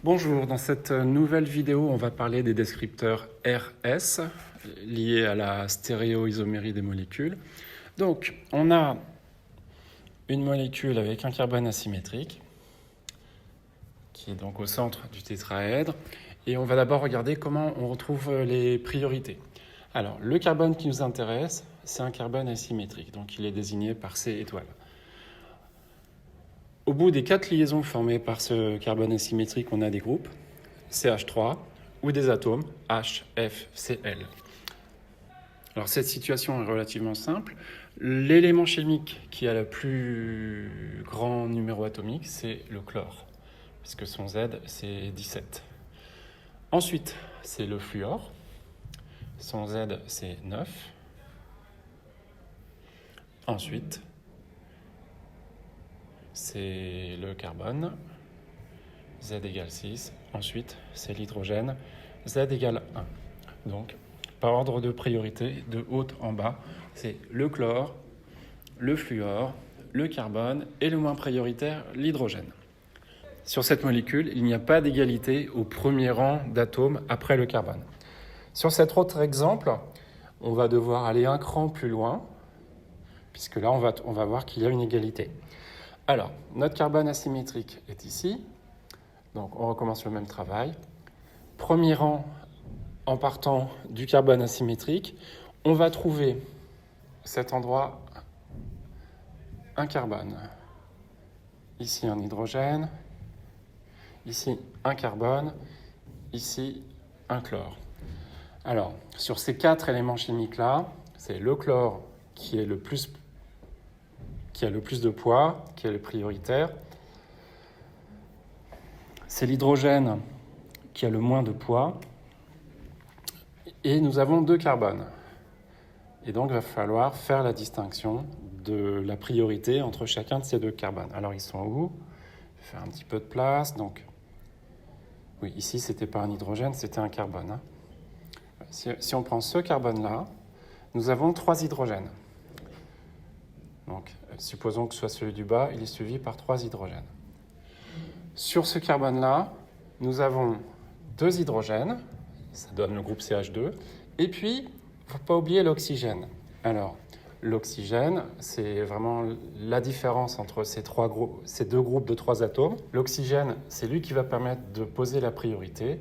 Bonjour, dans cette nouvelle vidéo, on va parler des descripteurs RS liés à la stéréoisomérie des molécules. Donc, on a une molécule avec un carbone asymétrique qui est donc au centre du tétraèdre et on va d'abord regarder comment on retrouve les priorités. Alors, le carbone qui nous intéresse, c'est un carbone asymétrique, donc il est désigné par C étoile. Au bout des 4 liaisons formées par ce carbone asymétrique, on a des groupes CH3 ou des atomes H, F, Cl. Alors cette situation est relativement simple. L'élément chimique qui a le plus grand numéro atomique, c'est le chlore, puisque son Z, c'est 17. Ensuite, c'est le fluor. Son Z, c'est 9. Ensuite, c'est le carbone, Z égale 6. Ensuite, c'est l'hydrogène, Z égale 1. Donc, par ordre de priorité, de haut en bas, c'est le chlore, le fluor, le carbone et le moins prioritaire, l'hydrogène. Sur cette molécule, il n'y a pas d'égalité au premier rang d'atomes après le carbone. Sur cet autre exemple, on va devoir aller un cran plus loin, puisque là, on va voir qu'il y a une égalité. Alors, notre carbone asymétrique est ici. Donc, on recommence le même travail. Premier rang, en partant du carbone asymétrique, on va trouver cet endroit un carbone. Ici, un hydrogène. Ici, un carbone. Ici, un chlore. Alors, sur ces 4 éléments chimiques-là, c'est le chlore qui a le plus de poids, qui est le prioritaire. C'est l'hydrogène qui a le moins de poids. Et nous avons 2 carbones. Et donc, il va falloir faire la distinction de la priorité entre chacun de ces 2 carbones. Alors, ils sont où? Je vais faire un petit peu de place. Donc, oui, ici, ce n'était pas un hydrogène, c'était un carbone. Hein. Si on prend ce carbone-là, nous avons 3 hydrogènes. Donc, supposons que ce soit celui du bas, il est suivi par 3 hydrogènes. Sur ce carbone-là, nous avons 2 hydrogènes, ça donne le groupe CH2, et puis, il ne faut pas oublier l'oxygène. Alors, l'oxygène, c'est vraiment la différence entre ces 2 groupes de 3 atomes. L'oxygène, c'est lui qui va permettre de poser la priorité.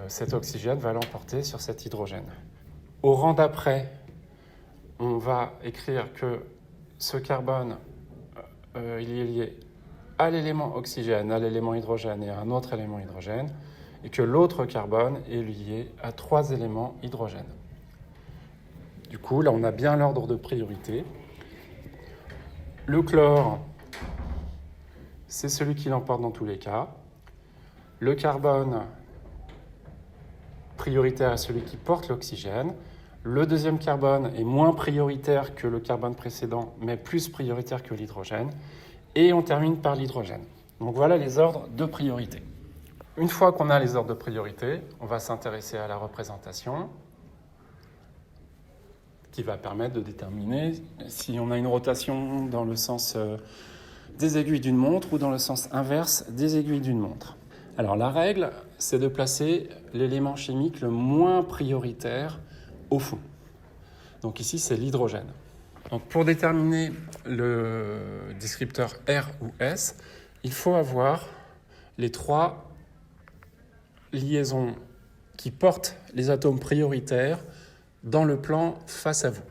Cet oxygène va l'emporter sur cet hydrogène. Au rang d'après, on va écrire que ce carbone, il est lié à l'élément oxygène, à l'élément hydrogène et à un autre élément hydrogène, et que l'autre carbone est lié à 3 éléments hydrogène. Du coup, là, on a bien l'ordre de priorité. Le chlore, c'est celui qui l'emporte dans tous les cas. Le carbone, prioritaire à celui qui porte l'oxygène. Le deuxième carbone est moins prioritaire que le carbone précédent, mais plus prioritaire que l'hydrogène. Et on termine par l'hydrogène. Donc voilà les ordres de priorité. Une fois qu'on a les ordres de priorité, on va s'intéresser à la représentation qui va permettre de déterminer si on a une rotation dans le sens des aiguilles d'une montre ou dans le sens inverse des aiguilles d'une montre. Alors la règle, c'est de placer l'élément chimique le moins prioritaire au fond. Donc ici, c'est l'hydrogène. Donc pour déterminer le descripteur R ou S, il faut avoir les 3 liaisons qui portent les atomes prioritaires dans le plan face à vous.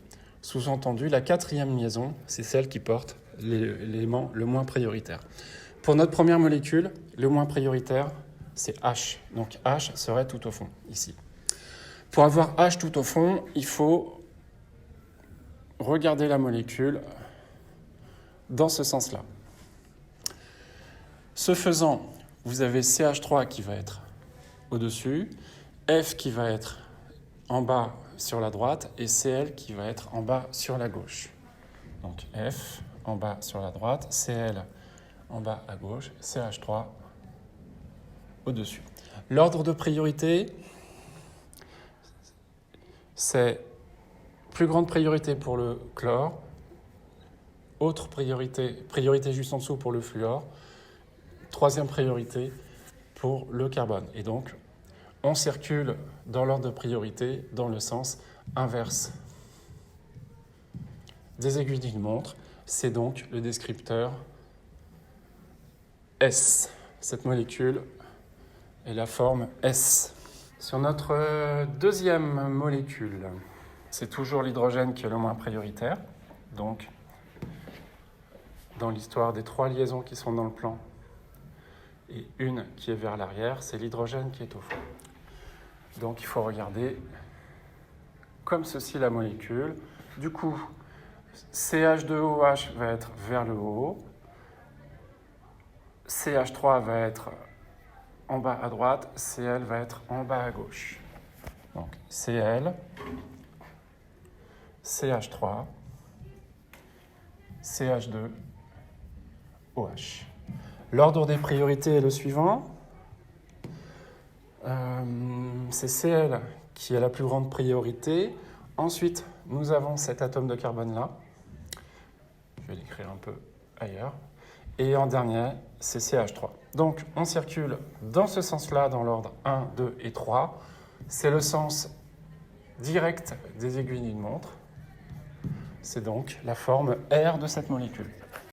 Sous-entendu, la 4e liaison, c'est celle qui porte l'élément le moins prioritaire. Pour notre première molécule, le moins prioritaire, c'est H. Donc H serait tout au fond, ici. Pour avoir H tout au fond, il faut regarder la molécule dans ce sens-là. Ce faisant, vous avez CH3 qui va être au-dessus, F qui va être en bas sur la droite et Cl qui va être en bas sur la gauche. Donc F en bas sur la droite, Cl en bas à gauche, CH3 au-dessus. L'ordre de priorité, c'est plus grande priorité pour le chlore, autre priorité juste en dessous pour le fluor, troisième priorité pour le carbone. Et donc, on circule dans l'ordre de priorité dans le sens inverse des aiguilles d'une montre. C'est donc le descripteur S. Cette molécule est la forme S. Sur notre deuxième molécule, c'est toujours l'hydrogène qui est le moins prioritaire. Donc, dans l'histoire des 3 liaisons qui sont dans le plan et une qui est vers l'arrière, c'est l'hydrogène qui est au fond. Donc, il faut regarder comme ceci la molécule. Du coup, CH2OH va être vers le haut, CH3 va être en bas à droite, Cl va être en bas à gauche. Donc Cl, CH3, CH2, OH. L'ordre des priorités est le suivant. C'est Cl qui est la plus grande priorité. Ensuite, nous avons cet atome de carbone-là. Je vais l'écrire un peu ailleurs. Et en dernier, c'est CH3. Donc, on circule dans ce sens-là, dans l'ordre 1, 2 et 3. C'est le sens direct des aiguilles d'une montre. C'est donc la forme R de cette molécule.